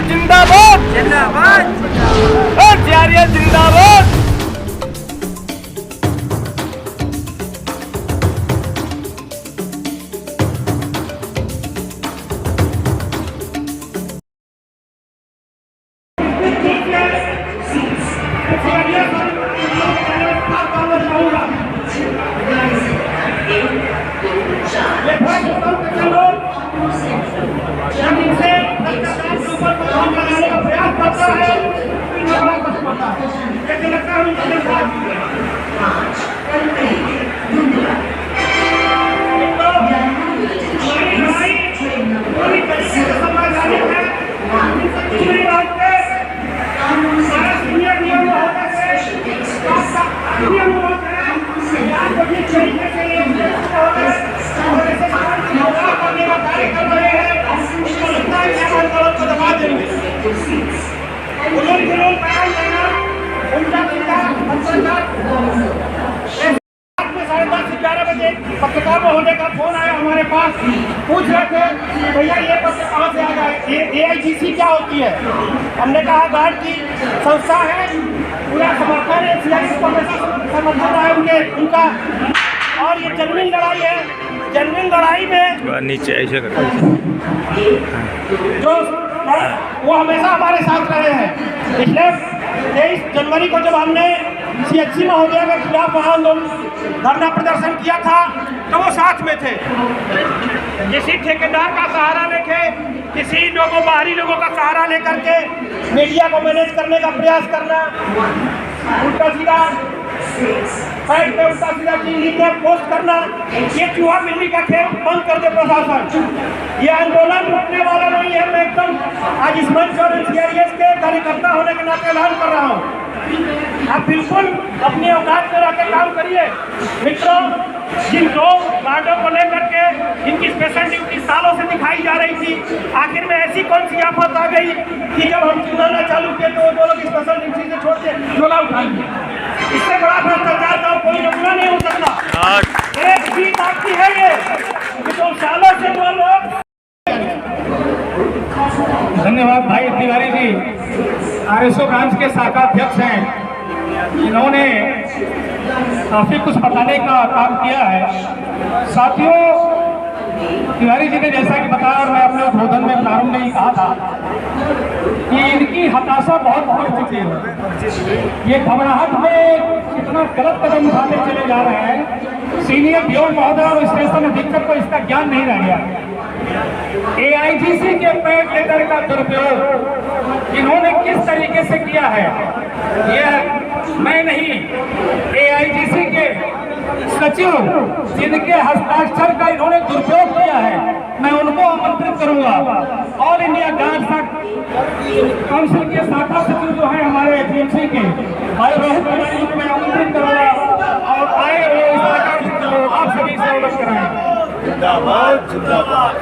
जिंदाबाद जिंदाबाद जीआरएस जिंदाबाद। पत्रकार महोदय का फोन आया हमारे पास, पूछ रहे थे भैया ये पत्र कहाँ से आ गया, ये AIGC क्या होती है। हमने कहा गार्ड की संस्था है, पूरा समर्थन है, समर्थन है उनका, और ये जेन्युइन लड़ाई है। जेन्युइन लड़ाई में नीचे ऐसे जो वो हमेशा हमारे साथ रहे हैं। पिछले 23 जनवरी को जब हमने CHC महोदय के खिलाफ वहाँ धरना प्रदर्शन किया था तो वो साथ में थे। किसी ठेकेदार का सहारा लेके, किसी बाहरी लोगों का सहारा लेकर के मीडिया को मैनेज करने का प्रयास करना, उल्टा सीधा साइड पे उल्टा सीधा चीज पोस्ट करना, ये चूहा बिल्ली का खेल बंद कर दे प्रशासन। ये आंदोलन रुकने वाला नहीं है। मैं एकदम आज इस मंच और जीआरएस के कार्यकर्ता होने के नाते ऐलान कर रहा हूँ, आप बिल्कुल अपने औकात में रहकर काम करिए। मित्रों, जिन दो गार्डों को लेकर के इनकी स्पेशल ड्यूटी सालों से दिखाई जा रही थी, आखिर में ऐसी कौन सी आफत आ गई कि जब हम चिल्लाना चालू किए तो वो लोग स्पेशल ड्यूटी से छोड़ के झोला उठाएंगे। इससे बड़ा भ्रष्टाचार का कोई नमूना नहीं हो सकता। एक जीत आपकी है ये कि तो सालों से वो लोग। धन्यवाद भाई तिवारी जी, RSO ब्रांच के शाखा अध्यक्ष हैं। इन्होंने काफी कुछ बताने का काम किया है। साथियों, तिवारी जी ने जैसा कि बताया और मैं अपने उद्बोधन में प्रारंभ में ही कहा था कि इनकी हताशा बहुत बढ़ चुकी है। ये घबराहट में कितना गलत कदम उठाते चले जा रहे हैं। सीनियर डीओ महोदय और स्टेशन अधीक्षक को इसका ज्ञान नहीं रह गया। AIGC के पैड लेटर का दुरुपयोग इन्होंने किस तरीके से किया है, यह मैं नहीं, AIGC के सचिव जिनके हस्ताक्षर का इन्होंने दुरुपयोग किया है, मैं उनको आमंत्रित करूंगा। ऑल इंडिया गार्ड काउंसिल के शाखा सचिव जो है हमारे TMC के भाई रोहित कुमार को मैं आमंत्रित करूंगा और आए वो इस प्रकार आप सभी से अवगत कराएं। जिंदाबाद जिंदाबाद,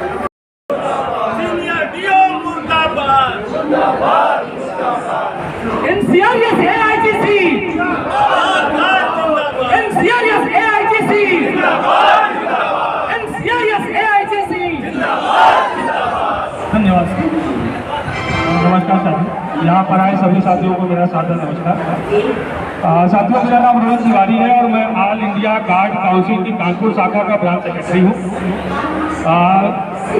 सीनियर डीओ मुर्दाबाद, जिंदाबाद जिंदाबाद, NCRS AIGC NCRS AIGC NCRS AIGC। धन्यवाद। नमस्कार साथियों, यहाँ पर आए सभी साथियों को मेरा सादर नमस्कार। साथियों, मेरा नाम रोहित तिवारी है और मैं ऑल इंडिया गार्ड काउंसिल की कानपुर शाखा का ब्रांच सेक्रेटरी हूँ।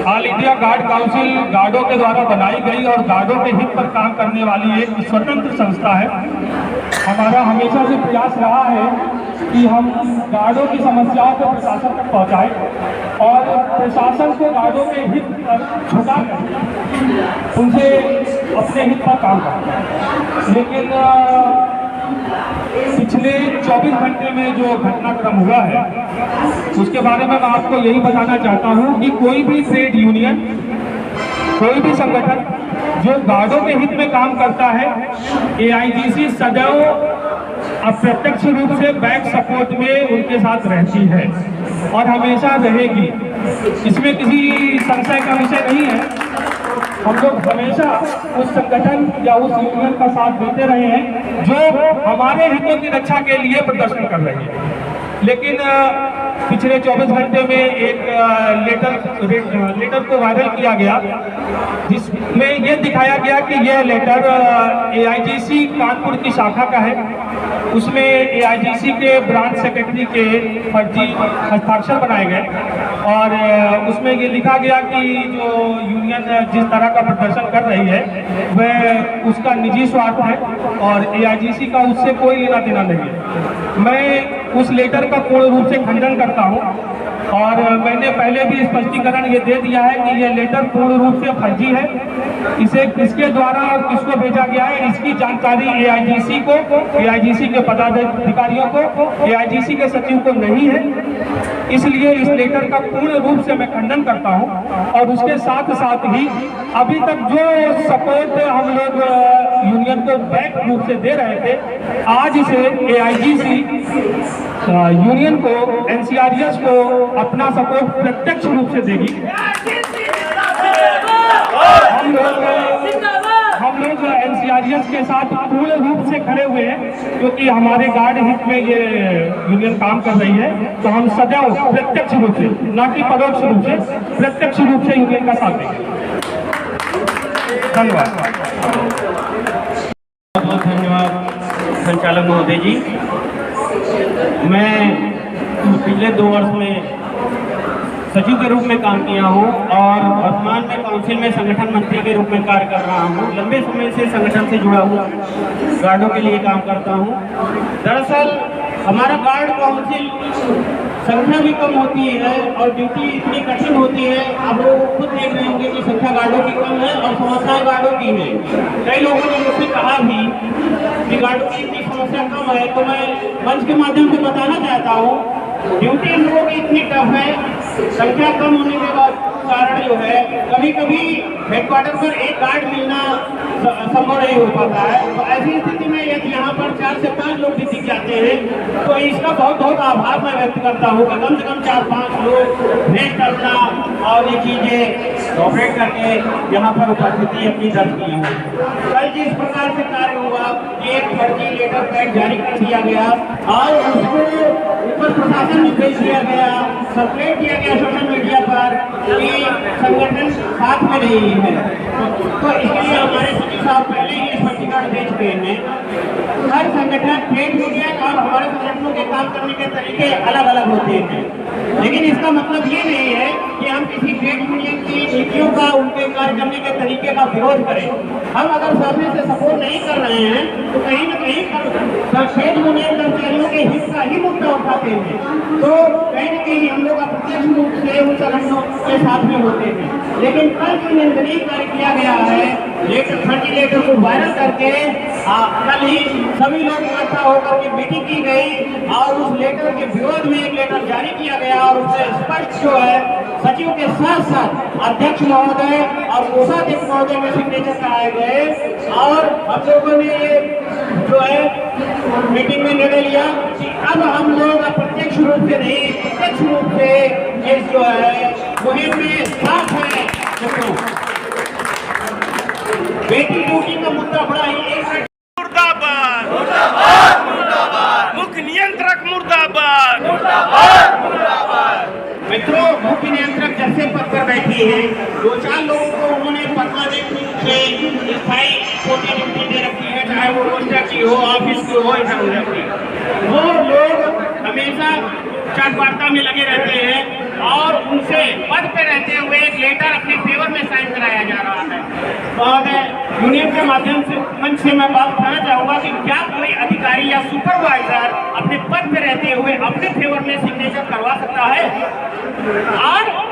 ऑल इंडिया गार्ड काउंसिल गार्डों के द्वारा बनाई गई और गार्डों के हित पर काम करने वाली एक स्वतंत्र संस्था है। हमारा हमेशा से प्रयास रहा है कि हम गार्डों की समस्याओं को प्रशासन तक पहुंचाएं और प्रशासन को गार्डों के हित पर झुका कर उनसे अपने हित पर काम करें। लेकिन पिछले 24 घंटे में जो घटनाक्रम हुआ है उसके बारे में मैं आपको यही बताना चाहता हूं कि कोई भी ट्रेड यूनियन, कोई भी संगठन जो गार्डों के हित में काम करता है, AIGC सदैव अप्रत्यक्ष रूप से बैक सपोर्ट में उनके साथ रहती है और हमेशा रहेगी। इसमें किसी संशय का विषय नहीं है। हम लोग हमेशा उस संगठन या उस यूनियन का साथ देते रहे हैं जो हमारे हितों की रक्षा के लिए प्रदर्शन कर रही है। लेकिन पिछले 24 घंटे में एक लेटर को वायरल किया गया, जिसमें ये दिखाया गया कि यह लेटर AIGC कानपुर की शाखा का है। उसमें AIGC के ब्रांच सेक्रेटरी के फर्जी हस्ताक्षर बनाए गए और उसमें ये लिखा गया कि जो यूनियन जिस तरह का प्रदर्शन कर रही है वह उसका निजी स्वार्थ है और AIGC का उससे कोई लेना देना नहीं है। मैं उस लेटर का पूर्ण रूप से खंडन करता हूँ और मैंने पहले भी स्पष्टीकरण ये दे दिया है कि यह लेटर पूर्ण रूप से फर्जी है। इसे किसके द्वारा और किसको भेजा गया है इसकी जानकारी AIGC को, AIGC के पदाधिकारियों को, AIGC के सचिव को नहीं है। इसलिए इस लेटर का पूर्ण रूप से मैं खंडन करता हूं और उसके साथ साथ ही अभी तक जो सपोर्ट हम लोग यूनियन को बैक रूप से दे रहे थे, आज से AIGC यूनियन को, NCRES को अपना सपोर्ट प्रत्यक्ष रूप से देगी। हम लोग NCRES के साथ पूर्ण रूप से खड़े हुए हैं क्योंकि हमारे गार्ड हित में ये यूनियन काम कर रही है। तो हम सदैव प्रत्यक्ष रूप से, न कि परोक्ष रूप से, प्रत्यक्ष रूप से यूनियन का साथ देंगे। धन्यवाद। बहुत धन्यवाद संचालक महोदय जी। मैं पिछले 2 वर्ष में सचिव के रूप में काम किया हूं और वर्तमान में काउंसिल में संगठन मंत्री के रूप में कार्य कर रहा हूं। लंबे समय से संगठन से जुड़ा हुआ गार्डों के लिए काम करता हूं। दरअसल हमारा गार्ड काउंसिल संख्या भी कम होती है और ड्यूटी इतनी कठिन होती है। आप लोग खुद देख रहे होंगे कि संख्या गार्डों की कम है और समस्याएं गार्डों की है। कई लोगों ने मुझसे कहा भी कि गार्डों की इतनी समस्या कम है, तो मैं मंच के माध्यम से बताना चाहता हूँ ड्यूटी हम लोगों की इतनी टफ है, संख्या कम होने के कारण जो है कभी कभी हेडक्वार्टर पर एक गार्ड मिलना संभव नहीं हो पाता है। तो ऐसी स्थिति में यदि यहाँ पर 4 से 5 लोग भी दिख जाते हैं तो इसका बहुत बहुत आभार मैं व्यक्त करता हूँ कि कम से कम 4-5 लोग भेज करना और ये चीजें ऑपरेट करके यहाँ पर उपस्थिति अपनी दर्ज की है। कल जिस प्रकार से कार्य हुआ, एक फर्जी लेटर पैड जारी कर दिया गया और उसको ऊपर प्रशासन में भेज दिया गया, सर्कुलेट किया गया सोशल मीडिया पर कि संगठन साथ में नहीं है। तो इसके लिए हमारे सचिव साहब पहले ही स्पष्टीकरण दे चुके हैं। हर संगठन ट्रेड यूनियन और हमारे संगठनों के काम करने के तरीके अलग अलग होते हैं, लेकिन इसका मतलब ये नहीं है कि हम किसी ट्रेड यूनियन की नीतियों का, उनके कार्य करने के तरीके का विरोध करें। हम अगर सामने से सपोर्ट नहीं कर रहे हैं तो कहीं न कहीं ट्रेड यूनियन कर्मचारियों के हित का ही मुद्दा उठाते हैं, तो कहीं न कहीं हम लोग अप्रत्यक्ष रूप से उन संगठनों के साथ में होते हैं। लेकिन कल जो निंदनीय कार्य किया गया है, लेटर फर्जी लेटर को वायरल करके कल ही सभी लोग इकट्ठा होकर के मीटिंग की गई और उस लेटर के विरोध में एक लेटर जारी किया गया और उससे स्पष्ट जो है सचिव के साथ साथ अध्यक्ष महोदय और कोषाध्यक्ष महोदय के सिग्नेचर कराए गए और हम लोगों ने ये जो है मीटिंग में निर्णय लिया कि अब हम लोग अप्रत्यक्ष रूप से नहीं, प्रत्यक्ष रूप से ये जो है मुहिम में साथ है। बेटी ड्यूटी का मुद्दा बड़ा ही मुर्दाबाद, मुर्दाबाद, मुर्दाबाद, मुख्य नियंत्रक मुर्दाबाद, मुर्दाबाद, मुर्दाबाद। मित्रों, मुख्य नियंत्रक जैसे पद पर बैठी है, 2-4 लोगों को उन्होंने परमानेंट रूप से स्थायी छोटी ड्यूटी दे रखी है, चाहे वो रोस्टर की हो, ऑफिस की हो, इधर उधर की। वो लोग हमेशा चाट वार्ता में लगे रहते हैं और उनसे पद पे रहते हुए एक लेटर अपने फेवर में साइन कराया जा रहा है। और यूनियन के माध्यम से मंच से मैं बात करना चाहूंगा कि क्या कोई अधिकारी या सुपरवाइजर अपने पद पे रहते हुए अपने फेवर में सिग्नेचर करवा सकता है? और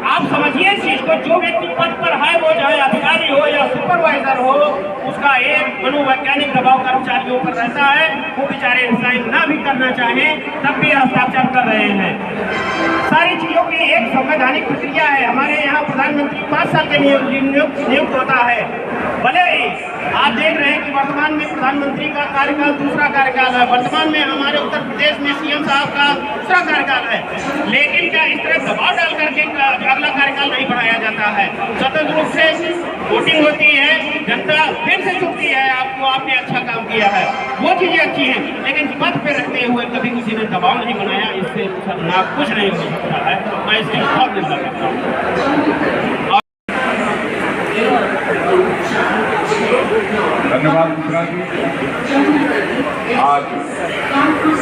आप समझिए इस चीज को, जो व्यक्ति पद पर है वो चाहे अधिकारी हो या सुपरवाइजर हो, उसका एक मनोवैज्ञानिक दबाव कर्मचारियों पर रहता है। वो बेचारे साइन ना भी करना चाहें तब भी हस्ताक्षर कर रहे हैं। सारी चीजों की एक संवैधानिक प्रक्रिया है। हमारे यहाँ प्रधानमंत्री 5 साल के नियुक्त होता है। भले ही आप देख रहे हैं कि वर्तमान में प्रधानमंत्री का कार्यकाल दूसरा कार्यकाल है, वर्तमान में हमारे उत्तर प्रदेश में सीएम साहब का दूसरा कार्यकाल है, लेकिन क्या इस तरह दबाव डाल करके अगला कार्यकाल नहीं बढ़ाया जाता है? स्वतंत्र रूप से वोटिंग होती है, जनता फिर से चुनती है आपको, आपने अच्छा काम किया है, वो चीजें अच्छी हैं, लेकिन पद पे रहते हुए कभी किसी ने दबाव नहीं बनाया, इससे ना कुछ नहीं हो सकता है। मैं इसकी बहुत निंदा करता हूँ। धन्यवाद मिश्रा जी। आज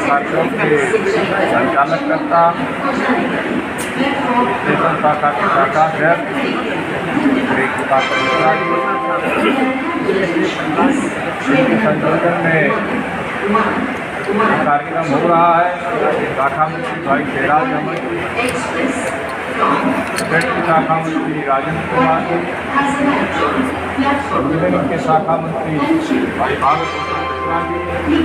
कार्यक्रम के संचालककर्ता स्टेशन शाखा के शाखा अध्यक्ष श्री प्रकाश मिश्रा जी के संयोजन में कार्यक्रम हो रहा है। शाखा मंत्री भाई शेराज अहमद जी, स्टेट की शाखा मंत्री राजेंद्र कुमार जी, संविधान के शाखा मंत्री भाई भागवत जी,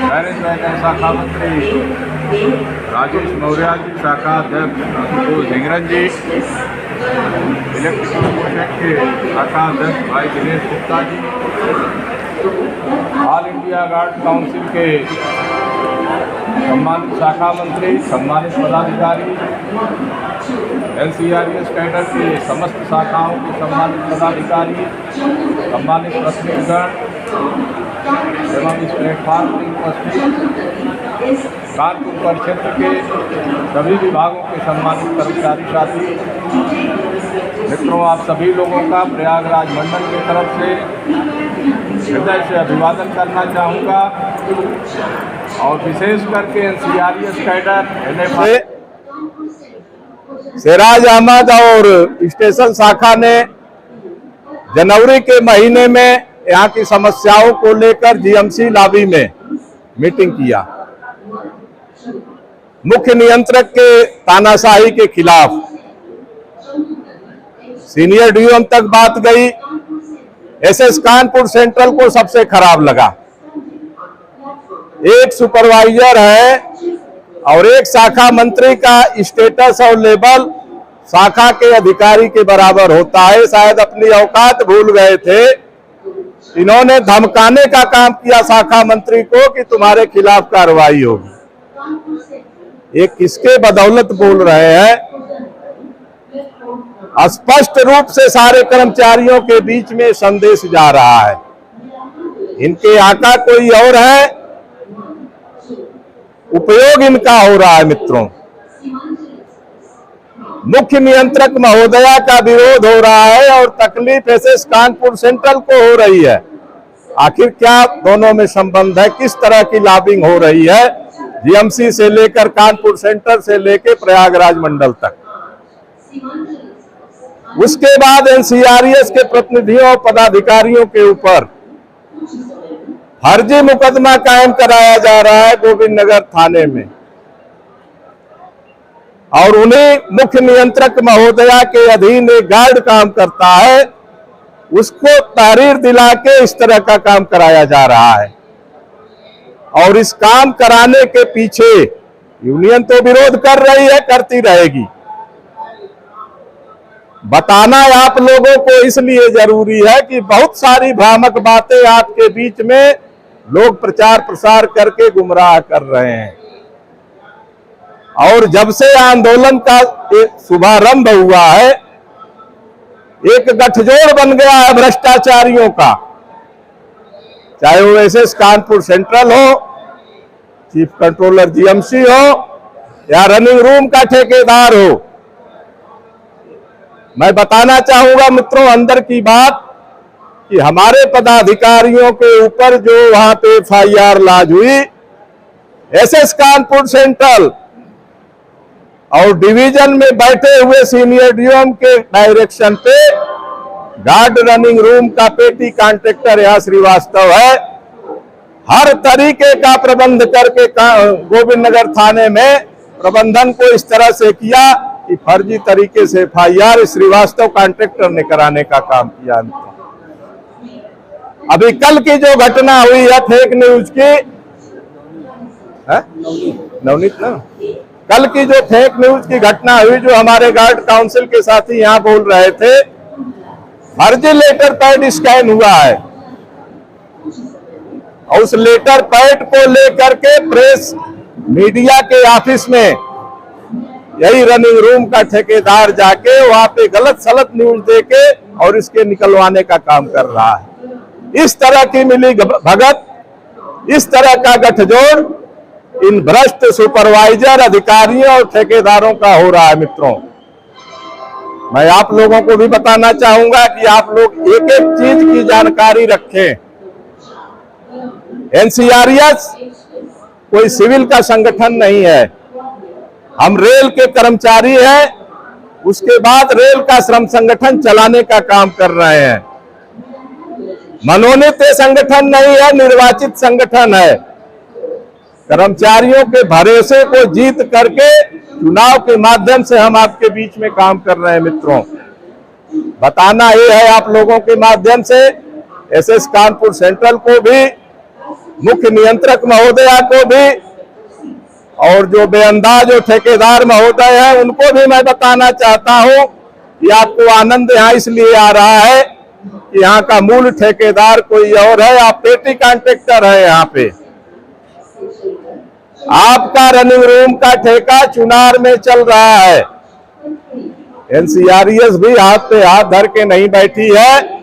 मैनेजमेंट शाखा मंत्री राजेश मौर्य जी, शाखा अध्यक्ष आशुतोष धिंगरन जी, इलेक्ट्रिकल प्रोजेक्ट के शाखा अध्यक्ष भाई Dinesh Gupta ji, all India guard council के सम्मानित शाखा मंत्री, सम्मानित पदाधिकारी, NCRES कैडर के समस्त शाखाओं के सम्मानित पदाधिकारी, सम्मानित प्रतिनिधिगण एवं इस प्लेटफॉर्म पर उपस्थित कानपुर परिक्षेत्र के सभी विभागों के सम्मानित कर्मचारी साथी मित्रों, आप सभी लोगों का प्रयागराज मंडल की तरफ से हृदय से अभिवादन करना चाहूँगा और विशेष करके NCRES कैडर शेराज अहमद और स्टेशन शाखा ने जनवरी के महीने में यहाँ की समस्याओं को लेकर GMC लॉबी में मीटिंग किया। मुख्य नियंत्रक के तानाशाही के खिलाफ सीनियर DOM तक बात गई। SS कानपुर सेंट्रल को सबसे खराब लगा। एक सुपरवाइजर है और एक शाखा मंत्री का स्टेटस और लेवल शाखा के अधिकारी के बराबर होता है। शायद अपनी औकात भूल गए थे। इन्होंने धमकाने का काम किया शाखा मंत्री को कि तुम्हारे खिलाफ कार्रवाई होगी। ये किसके बदौलत बोल रहे हैं? स्पष्ट रूप से सारे कर्मचारियों के बीच में संदेश जा रहा है, इनके आका कोई और है, उपयोग इनका हो रहा है। मित्रों, मुख्य नियंत्रक महोदया का विरोध हो रहा है और तकलीफ SS कानपुर सेंट्रल को हो रही है। आखिर क्या दोनों में संबंध है? किस तरह की लॉबिंग हो रही है GMC से लेकर कानपुर सेंटर से लेकर प्रयागराज मंडल तक? उसके बाद NCRES के प्रतिनिधियों और पदाधिकारियों के ऊपर फर्जी मुकदमा कायम कराया जा रहा है गोविंद नगर थाने में और उन्हें मुख्य नियंत्रक महोदया के अधीन एक गार्ड काम करता है, उसको तहरीर दिला के इस तरह का काम कराया जा रहा है। और इस काम कराने के पीछे यूनियन तो विरोध कर रही है, करती रहेगी। बताना आप लोगों को इसलिए जरूरी है कि बहुत सारी भ्रामक बातें आपके बीच में लोग प्रचार प्रसार करके गुमराह कर रहे हैं। और जब से आंदोलन का शुभारंभ हुआ है, एक गठजोड़ बन गया है भ्रष्टाचारियों का, चाहे वो SS कानपुर सेंट्रल हो, चीफ कंट्रोलर GMC हो या रनिंग रूम का ठेकेदार हो। मैं बताना चाहूंगा मित्रों अंदर की बात कि हमारे पदाधिकारियों के ऊपर जो वहां पे FIR लॉन्च हुई, SS कानपुर सेंट्रल और डिवीजन में बैठे हुए सीनियर DOM के डायरेक्शन पे गार्ड रनिंग रूम का पेटी कॉन्ट्रैक्टर यहाँ श्रीवास्तव है, हर तरीके का प्रबंध करके गोविंद नगर थाने में प्रबंधन को इस तरह से किया कि फर्जी तरीके से FIR श्रीवास्तव कॉन्ट्रैक्टर ने कराने का काम किया। अभी कल की जो घटना हुई है फेक न्यूज की, नवनीत ना, कल की जो फेक न्यूज की घटना हुई, जो हमारे गार्ड काउंसिल के साथी यहाँ बोल रहे थे, फर्जी लेटर पैड स्कैन हुआ है और उस लेटर पैड को लेकर के प्रेस मीडिया के ऑफिस में यही रनिंग रूम का ठेकेदार जाके वहां पे गलत सलत न्यूज देके और इसके निकलवाने का काम कर रहा है। इस तरह की मिली भगत, इस तरह का गठजोड़ इन भ्रष्ट सुपरवाइजर अधिकारियों और ठेकेदारों का हो रहा है। मित्रों, मैं आप लोगों को भी बताना चाहूंगा कि आप लोग एक एक चीज की जानकारी रखें। एनसीआरएस कोई सिविल का संगठन नहीं है। हम रेल के कर्मचारी हैं, उसके बाद रेल का श्रम संगठन चलाने का काम कर रहे हैं। मनोनीत संगठन नहीं है, निर्वाचित संगठन है। कर्मचारियों के भरोसे को जीत करके चुनाव के माध्यम से हम आपके बीच में काम कर रहे हैं। मित्रों, बताना ये है आप लोगों के माध्यम से एसएस कानपुर सेंट्रल को भी, मुख्य नियंत्रक महोदया को भी, और जो बेअंदाज और ठेकेदार महोदय हैं उनको भी मैं बताना चाहता हूं कि आपको आनंद यहां इसलिए आ रहा है कि यहां का मूल ठेकेदार कोई और है, आप पेटी कॉन्ट्रैक्टर है। यहां पे आपका रनिंग रूम का ठेका चुनार में चल रहा है। एनसीआरएस भी हाथ पे हाथ धर के नहीं बैठी है।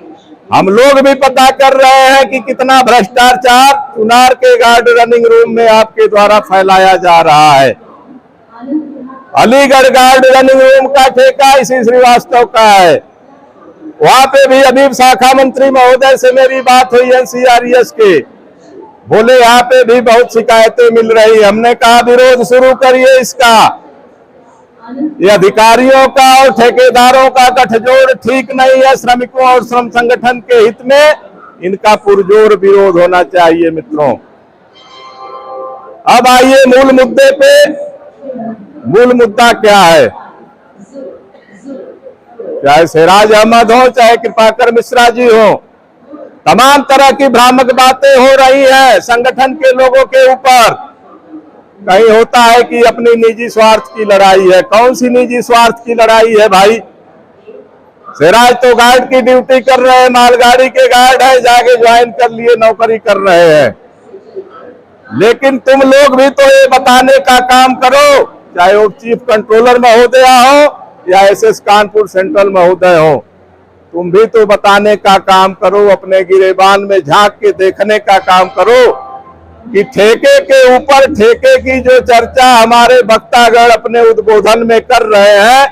हम लोग भी पता कर रहे हैं कि कितना भ्रष्टाचार चुनार के गार्ड रनिंग रूम में आपके द्वारा फैलाया जा रहा है। अलीगढ़ गार्ड रनिंग रूम का ठेका इसी श्रीवास्तव का है। वहां पे भी अभी शाखा मंत्री महोदय से मेरी बात हुई एनसीआरएस के, बोले यहाँ पे भी बहुत शिकायतें मिल रही। हमने कहा विरोध शुरू करिए इसका। ये अधिकारियों का और ठेकेदारों का गठजोड़ ठीक नहीं है। श्रमिकों और श्रम संगठन के हित में इनका पुरजोर विरोध होना चाहिए। मित्रों, अब आइए मूल मुद्दे पे। मूल मुद्दा क्या है? चाहे सिराज अहमद हो, चाहे कृपाकर मिश्रा जी हो, तमाम तरह की भ्रामक बातें हो रही है संगठन के लोगों के ऊपर। कहीं होता है कि अपनी निजी स्वार्थ की लड़ाई है। कौन सी निजी स्वार्थ की लड़ाई है भाई? सिराज तो गार्ड की ड्यूटी कर रहे हैं, मालगाड़ी के गार्ड है, जाके ज्वाइन कर लिए, नौकरी कर रहे हैं। लेकिन तुम लोग भी तो ये बताने का काम करो, चाहे वो चीफ कंट्रोलर महोदया हो या एसएस कानपुर सेंट्रल महोदय हो, तुम भी तो बताने का काम करो, अपने गिरेबान में झांक के देखने का काम करो कि ठेके के ऊपर ठेके की जो चर्चा हमारे वक्तागण अपने उद्बोधन में कर रहे हैं,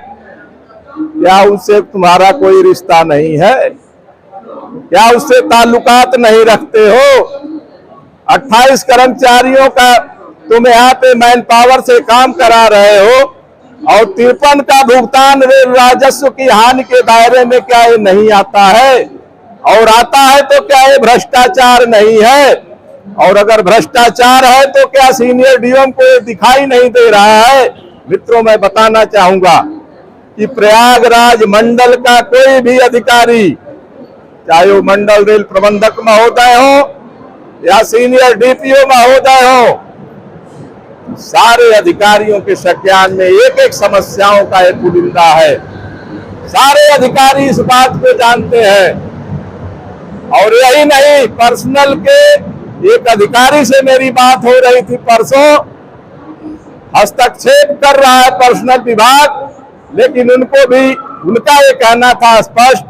क्या उससे तुम्हारा कोई रिश्ता नहीं है? क्या उससे ताल्लुकात नहीं रखते हो? 28 कर्मचारियों का तुम यहाँ पे मैन पावर से काम करा रहे हो और 53 का भुगतान रेल राजस्व की हानि के दायरे में क्या ये नहीं आता है? और आता है तो क्या ये भ्रष्टाचार नहीं है? और अगर भ्रष्टाचार है तो क्या सीनियर डीएम को ये दिखाई नहीं दे रहा है? मित्रों, मैं बताना चाहूंगा कि प्रयागराज मंडल का कोई भी अधिकारी, चाहे वो मंडल रेल प्रबंधक महोदय हो या सीनियर डीपीओ महोदय हो, सारे अधिकारियों के संज्ञान में एक एक समस्याओं का एक पुलिंदा है। सारे अधिकारी इस बात को जानते हैं। और यही नहीं, पर्सनल के एक अधिकारी से मेरी बात हो रही थी परसों, हस्तक्षेप कर रहा है पर्सनल विभाग, लेकिन उनको भी उनका ये कहना था स्पष्ट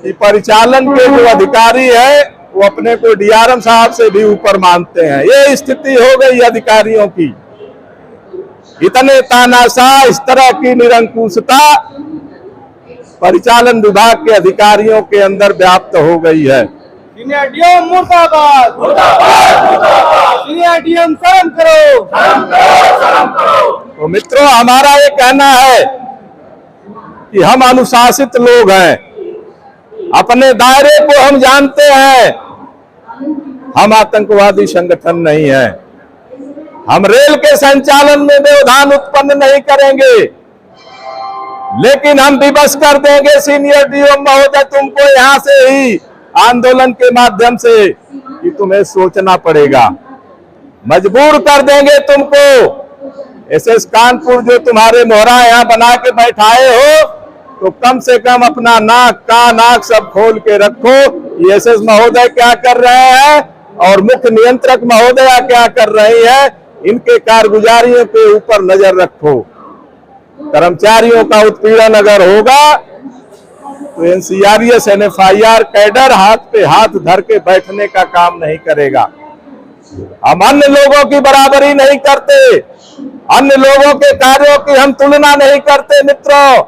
कि परिचालन के जो अधिकारी है वो अपने को डीआरएम साहब से भी ऊपर मानते हैं। ये स्थिति हो गई अधिकारियों की। इतने तानाशाह, इस तरह की निरंकुशता परिचालन विभाग के अधिकारियों के अंदर व्याप्त हो गई है। सीनियर डीएम मुर्दाबाद, सीनियर डीएम शर्म करो, शर्म करो। तो मित्रों, हमारा ये कहना है कि हम अनुशासित लोग हैं, अपने दायरे को हम जानते हैं। हम आतंकवादी संगठन नहीं है। हम रेल के संचालन में व्यवधान उत्पन्न नहीं करेंगे, लेकिन हम विवश कर देंगे सीनियर डीएम महोदय तुमको यहां से ही आंदोलन के माध्यम से कि तुम्हें सोचना पड़ेगा। मजबूर कर देंगे तुमको। एसएस कानपुर जो तुम्हारे मोहरा यहाँ बना के बैठाए हो, तो कम से कम अपना नाक, कान, आंख सब खोल के रखो। ये एसएस महोदय क्या कर रहे हैं? और मुख्य नियंत्रक महोदया क्या कर रही है, इनके कारगुजारियों के ऊपर नजर रखो। कर्मचारियों का उत्पीड़न अगर होगा तो एनसीआरएस एनएफआईआर कैडर हाथ पे हाथ धर के बैठने का काम नहीं करेगा। हम अन्य लोगों की बराबरी नहीं करते, अन्य लोगों के कार्यों की हम तुलना नहीं करते मित्रों,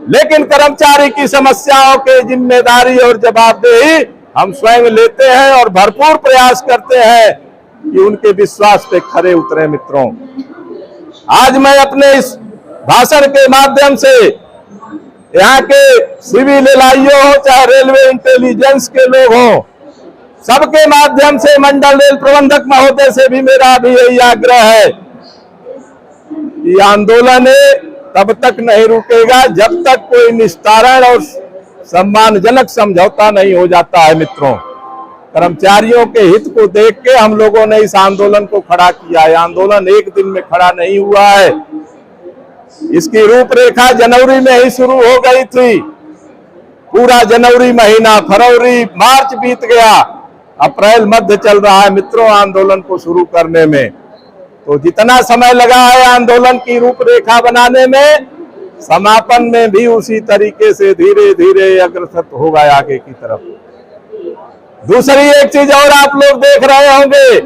लेकिन कर्मचारी की समस्याओं के जिम्मेदारी और जवाबदेही हम स्वयं लेते हैं और भरपूर प्रयास करते हैं कि उनके विश्वास पे खरे उतरे। मित्रों, आज मैं अपने इस भाषण के माध्यम से यहाँ के सिविल एलआईओ हो चाहे रेलवे इंटेलिजेंस के लोग हों, सबके माध्यम से मंडल रेल प्रबंधक महोदय से भी मेरा भी यही आग्रह है कि आंदोलन तब तक नहीं रुकेगा जब तक कोई निस्तारण और सम्मानजनक समझौता नहीं हो जाता है। मित्रों, कर्मचारियों के हित को देख के हम लोगों ने इस आंदोलन को खड़ा किया है। आंदोलन एक दिन में खड़ा नहीं हुआ है, इसकी रूपरेखा जनवरी में ही शुरू हो गई थी। पूरा जनवरी महीना, फरवरी, मार्च बीत गया, अप्रैल मध्य चल रहा है मित्रों आंदोलन को शुरू करने में। तो जितना समय लगा है आंदोलन की रूपरेखा बनाने में, समापन में भी उसी तरीके से धीरे धीरे अग्रसर होगा आगे की तरफ। दूसरी एक चीज और आप लोग देख रहे होंगे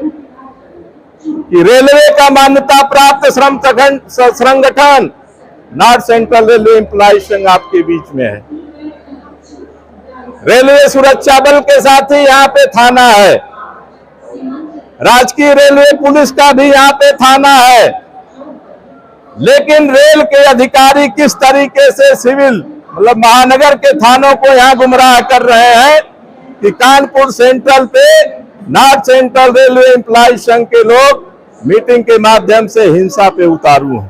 कि रेलवे का मान्यता प्राप्त श्रम संगठन नॉर्थ सेंट्रल रेलवे एम्प्लॉइज संघ आपके बीच में है। रेलवे सुरक्षा बल के साथ ही यहाँ पे थाना है, राजकीय रेलवे पुलिस का भी यहाँ पे थाना है, लेकिन रेल के अधिकारी किस तरीके से सिविल मतलब महानगर के थानों को यहाँ गुमराह कर रहे हैं कि कानपुर सेंट्रल पे नॉर्थ सेंट्रल रेलवे एम्प्लॉइज संघ के लोग मीटिंग के माध्यम से हिंसा पे उतारू हैं।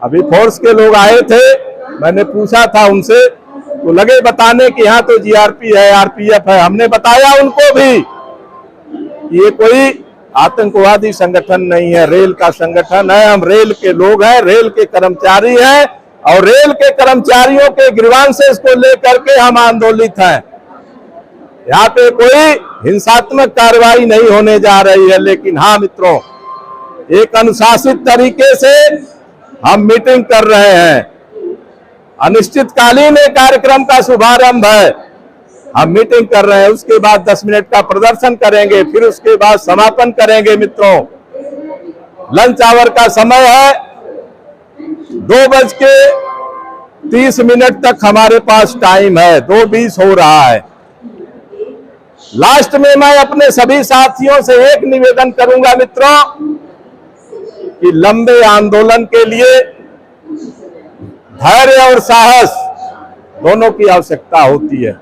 अभी फोर्स के लोग आए थे, मैंने पूछा था उनसे तो लगे बताने कि यहाँ तो जीआरपी है, आरपीएफ है। हमने बताया उनको भी ये कोई आतंकवादी संगठन नहीं है, रेल का संगठन है। हम रेल के लोग हैं, रेल के कर्मचारी हैं और रेल के कर्मचारियों के ग्रीवांसेस को लेकर के हम आंदोलित हैं। यहाँ पे कोई हिंसात्मक कार्रवाई नहीं होने जा रही है, लेकिन हाँ मित्रों, एक अनुशासित तरीके से हम मीटिंग कर रहे हैं। अनिश्चितकालीन कार्यक्रम का शुभारंभ है, हम मीटिंग कर रहे हैं, उसके बाद 10 मिनट का प्रदर्शन करेंगे, फिर उसके बाद समापन करेंगे। मित्रों, लंच आवर का समय है, 2:30 तक हमारे पास टाइम है, 2:20 हो रहा है। लास्ट में मैं अपने सभी साथियों से एक निवेदन करूंगा मित्रों कि लंबे आंदोलन के लिए धैर्य और साहस दोनों की आवश्यकता होती है।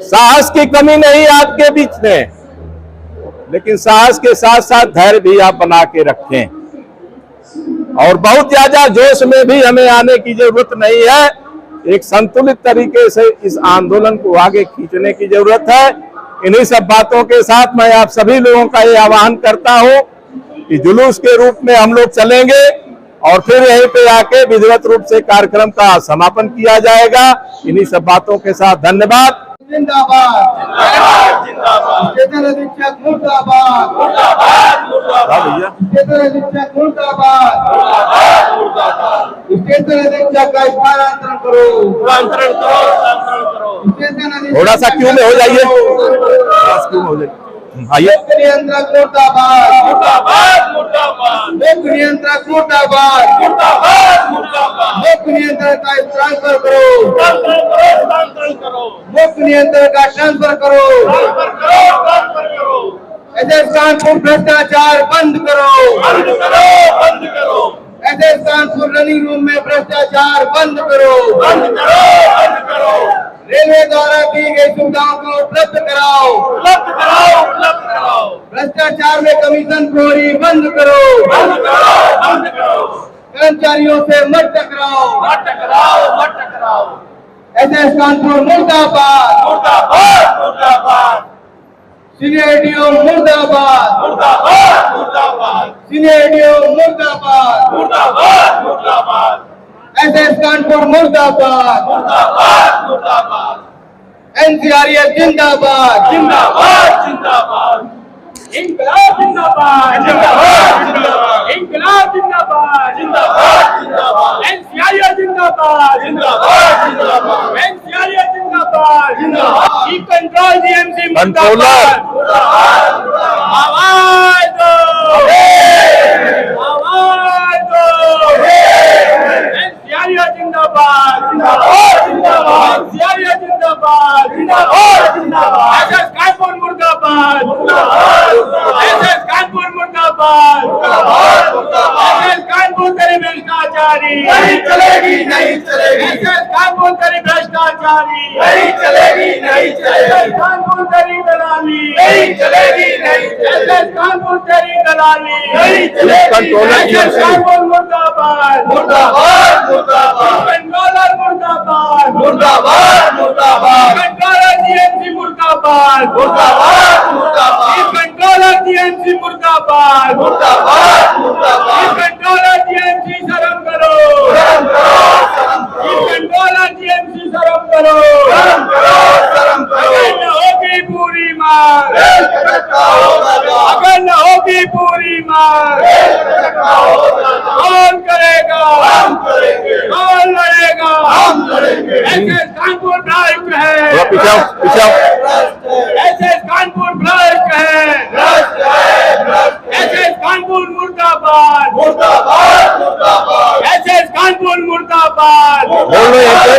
साहस की कमी नहीं आपके बीच में, लेकिन साहस के साथ साथ धैर्य भी आप बना के रखें और बहुत ज्यादा जोश में भी हमें आने की जरूरत नहीं है। एक संतुलित तरीके से इस आंदोलन को आगे खींचने की जरूरत है। इन्हीं सब बातों के साथ मैं आप सभी लोगों का ये आह्वान करता हूं कि जुलूस के रूप में हम लोग चलेंगे और फिर यहीं पे आके विधिवत रूप से कार्यक्रम का समापन किया जाएगा। इन्हीं सब बातों के साथ धन्यवाद। जिंदाबाद जिंदाबाद स्टेशन अधीक्षक मुर्दाबाद मुर्दाबाद मुर्दाबाद स्टेशन अधीक्षक मुर्दाबाद मुर्दाबाद मुर्दाबाद स्टेशन अधीक्षक का स्थानांतरण करो स्टेशन अधीक्षक थोड़ा सा क्यों में हो जाइए, क्यों में हो जाइए, आइए। नियंत्रक मुर्दाबाद मुर्दाबाद मुर्दाबाद नियंत्रक मुर्दाबाद मुर्दाबाद मुर्दाबाद नियंत्रक का ट्रांसफर करो मुख्य नियंत्रण का ट्रांसफर करो एसएस कानपुर भ्रष्टाचार बंद करो एसएस कानपुर रनिंग रूम में भ्रष्टाचार बंद करो रेलवे द्वारा दी गई सुविधाओं को उपलब्ध कराओ भ्रष्टाचार में कमीशन खोरी बंद करो कर्मचारियों से मत टकराओ एसएस कानपुर मुर्दाबाद मुर्दाबाद मुर्दाबाद सीनियरिटीओ मुर्दाबाद मुर्दाबाद मुर्दाबाद सीनियरिटीओ मुर्दाबाद मुर्दाबाद मुर्दाबाद एसएस कानपुर मुर्दाबाद मुर्दाबाद मुर्दाबाद एनसीआरएफ जिंदाबाद जिंदाबाद जिंदाबाद इंकलाब जिंदाबाद जिंदाबाद जिंदाबाद इंकलाब जिंदाबाद जिंदाबाद जिंदाबाद एनसीआरएफ जिंदाबाद जिंदाबाद जिंदाबाद एनसीआरएफ जिंदाबाद जिंदाबाद की कंट्रोल डीएमसी कंट्रोलर आवाज दो आवाज दो एनसीआरएफ जिंदाबाद जिंदाबाद जिंदाबाद एनसीआरएफ जिंदाबाद जिंदाबाद जिंदाबाद एसएस कानपुर मुर्दाबाद एसएस कानपुर मुर्दाबाद एसएस कानपुर तेरी भ्रष्टाचारी नहीं चलेगी नहीं चलेगी एसएस कानपुर तेरी भ्रष्टाचारी नहीं चलेगी नहीं एसएस चलेगी कानपुर तेरी दलाली नहीं चलेगी नहीं एसएस कानपुर तेरी दलाली नहीं चलेगी कंट्रोलर एसएस कानपुर मुर्दाबाद मुर्दाबाद मुर्दाबाद कंट्रोलर मुर्दाबाद मुर्दाबाद मुर्दाबाद कंट्रोलर डीएमसी मुर्दाबाद मुर्दाबाद मुर्दाबाद कंट्रोलर डीएमसी मुर्दाबाद मुर्दाबाद मुर्दाबाद कंट्रोलर डीएमसी शर्म करो कंट्रोलर डीएमसी शर्म करो शर्म करो अगर न होगी पूरी मांग अगर न होगी पूरी मांग कौन करेगा हम करेंगे कौन लड़ेगा हम लड़ेंगे ऐसे कानपुर भ्रष्ट है थोड़ा पीछे आओ, पीछे आओ। ऐसे कानपुर भ्रष्ट है भ्रष्ट है भ्रष्ट ऐसे कानपुर मुर्दाबाद मुर्दाबाद मुर्दाबाद ऐसे कानपुर मुर्दाबाद बोल लो यहाँ से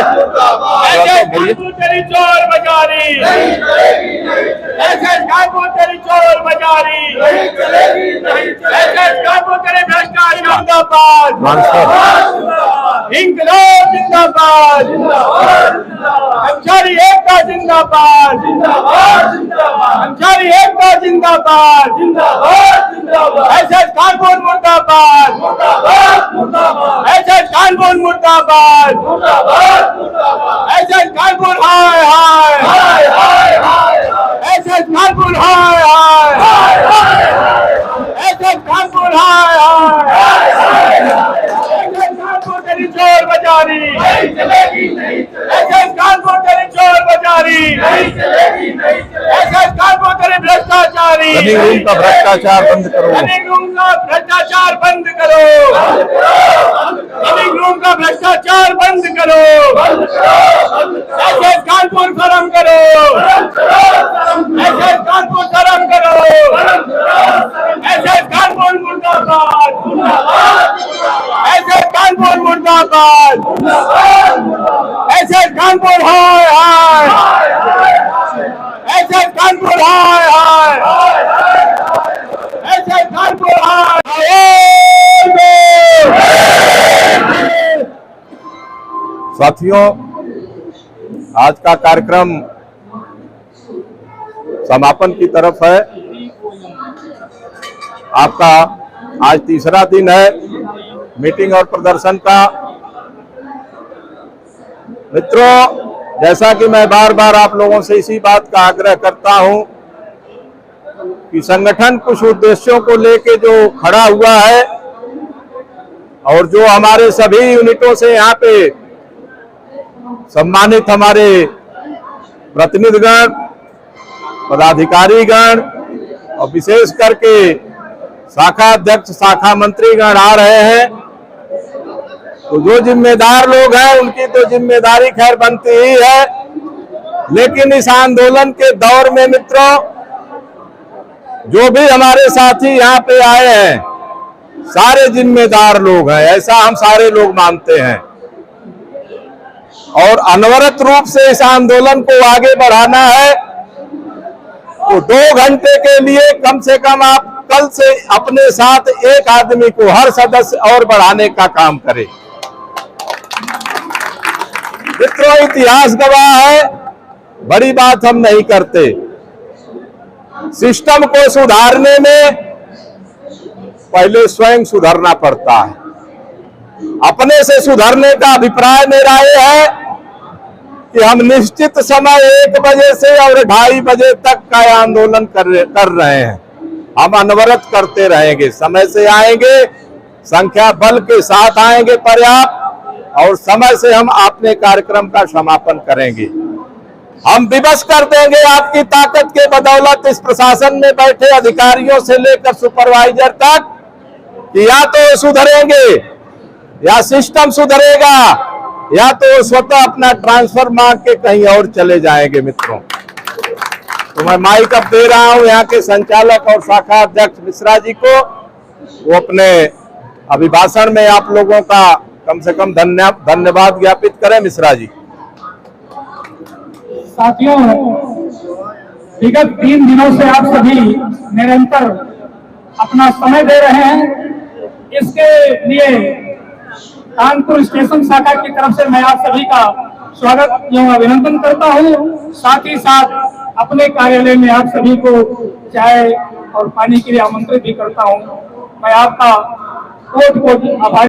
ऐसे बोलिए। कानपुर तेरी चोर बाजारी नहीं चलेगी नहीं ऐसे कानपुर तेरी चोर बाजारी नहीं चलेगी नहीं ऐसे कानपुर तेरे भ्रष्टाचार जिंदाबाद इंकलाब जिंदाबाद कर्मचारी एकता जिंदाबाद कर्मचारी एकता जिंदाबाद ऐसे कानपुर मुर्दाबाद ऐसे कानपुर मुर्दाबाद ऐसे कानपुर हाय हाय ऐसे कानपुर हाय हाय ऐसे कानपुर हाय हाय ऐसे कानपुर तेरी चोर बाजारी नहीं चलेगी नहीं ऐसे कानपुर तेरी चोर बाजारी नहीं चलेगी नहीं ऐसे कानपुर तेरे भ्रष्टाचारी रनिंग रूम का भ्रष्टाचार बंद करो रनिंग रूम का भ्रष्टाचार बंद करो रनिंग रूम का भ्रष्टाचार बंद करो ऐसे कानपुर शर्म करो ऐसे कानपुर शर्म करो ऐसे कानपुर मुर्दाबाद ऐसे कानपुर मुर्दाबाद ऐसे कानपुर हाय हाय ऐसे कानपुर हाय हाय ऐसे कानपुर हाय साथियों, आज का कार्यक्रम समापन की तरफ है। आपका आज तीसरा दिन है मीटिंग और प्रदर्शन का। मित्रों, जैसा कि मैं बार बार आप लोगों से इसी बात का आग्रह करता हूं कि संगठन कुछ उद्देश्यों को लेके जो खड़ा हुआ है और जो हमारे सभी यूनिटों से यहाँ पे सम्मानित हमारे प्रतिनिधिगण, पदाधिकारीगण और विशेष करके शाखा अध्यक्ष, शाखा मंत्रीगण आ रहे हैं, तो जो जिम्मेदार लोग हैं उनकी तो जिम्मेदारी खैर बनती ही है, लेकिन इस आंदोलन के दौर में मित्रों, जो भी हमारे साथी यहाँ पे आए हैं सारे जिम्मेदार लोग हैं, ऐसा हम सारे लोग मानते हैं। और अनवरत रूप से इस आंदोलन को आगे बढ़ाना है तो 2 घंटे के लिए कम से कम आप कल से अपने साथ एक आदमी को, हर सदस्य और बढ़ाने का काम करें। मित्रों, इतिहास गवाह है, बड़ी बात हम नहीं करते। सिस्टम को सुधारने में पहले स्वयं सुधरना पड़ता है। अपने से सुधरने का अभिप्राय मेरा ये है कि हम निश्चित समय 1 बजे से और 2:30 बजे तक का आंदोलन कर रहे हैं। हम अनवरत करते रहेंगे, समय से आएंगे, संख्या बल के साथ आएंगे पर्याप्त, और समय से हम अपने कार्यक्रम का समापन करेंगे। हम विवश कर देंगे आपकी ताकत के बदौलत इस प्रशासन में बैठे अधिकारियों से लेकर सुपरवाइजर तक कि या तो सुधरेंगे या सिस्टम सुधरेगा या तो स्वतः अपना ट्रांसफर मांग के कहीं और चले जाएंगे। मित्रों, तो मैं माइक अब दे रहा हूं यहाँ के संचालक और शाखा अध्यक्ष मिश्रा जी को। वो अपने अभिभाषण में आप लोगों का कम से कम धन्यवाद ज्ञापित करें। मिश्रा जी। साथियों, विगत 3 दिनों से आप सभी निरंतर अपना समय दे रहे हैं। इसके लिए कानपुर स्टेशन शाखा की तरफ से मैं आप सभी का स्वागत एवं अभिनंदन करता हूं। साथ ही साथ अपने कार्यालय में आप सभी को चाय और पानी के लिए आमंत्रित भी करता हूं। मैं आपका कोट आभार